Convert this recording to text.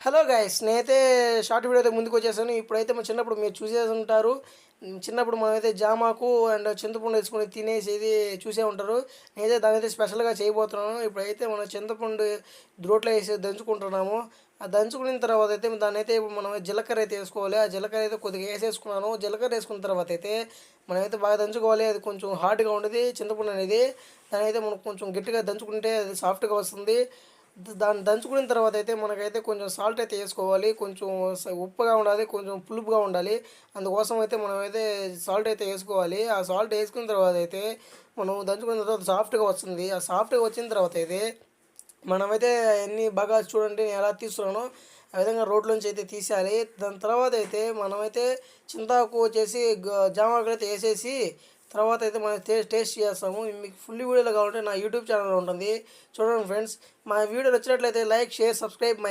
Hello guys, నేనైతే short వీడియోతో ముందుకు వచ్చేసాను. ఇప్పుడైతే మన చిన్నప్పుడు మీరు చూసేసి ఉంటారు. చిన్నప్పుడు మనమైతే జామాకు అండ్ చింతపండు వేసుకొని తినేసేది చూసే ఉంటారు. నేనైతే దాని అయితే స్పెషల్గా చేయబోతున్నాను. ఇప్పుడైతే మనం చింతపండు రోట్లో వేసి దంచుకుంటున్నాము. ఆ దంచుకున్న తర్వాత అయితే దాన్ని అయితే మనం జీలకర్ర అయితే వేసుకోవాలి. ఆ జీలకర్ర అయితే కొద్దిగా వేసేసుకున్నాను. జీలకర్ర వేసుకున్న తర్వాత అయితే మనమైతే బాగా దంచుకోవాలి. అది కొంచెం హార్డ్గా ఉంటుంది చింతపండు అనేది. దాని అయితే మనం కొంచెం గట్టిగా దంచుకుంటే అది సాఫ్ట్గా వస్తుంది. దాన్ని దంచుకున్న తర్వాత అయితే మనకైతే కొంచెం సాల్ట్ అయితే వేసుకోవాలి. కొంచెం ఉప్పుగా ఉండాలి, కొంచెం పులుపుగా ఉండాలి. అందుకోసం అయితే మనమైతే సాల్ట్ అయితే వేసుకోవాలి. ఆ సాల్ట్ వేసుకున్న తర్వాత అయితే మనం దంచుకున్న తర్వాత సాఫ్ట్గా వస్తుంది. ఆ సాఫ్ట్గా వచ్చిన తర్వాత అయితే మనమైతే అన్నీ బాగా చూడండి నేను ఎలా తీస్తున్నానో ఆ విధంగా రోడ్లోంచి అయితే తీసేయాలి. దాని తర్వాత అయితే మనమైతే చింతాకు వచ్చేసి జామాకులు అయితే వేసేసి తర్వాత అయితే మనం టేస్ట్ చేస్తాము. మీకు ఫుల్ వీడియోలో కావాలంటే నా యూట్యూబ్ ఛానల్ ఉంటుంది, చూడండి ఫ్రెండ్స్. మా వీడియో నచ్చినట్లయితే లైక్, షేర్, సబ్స్క్రైబ్ మై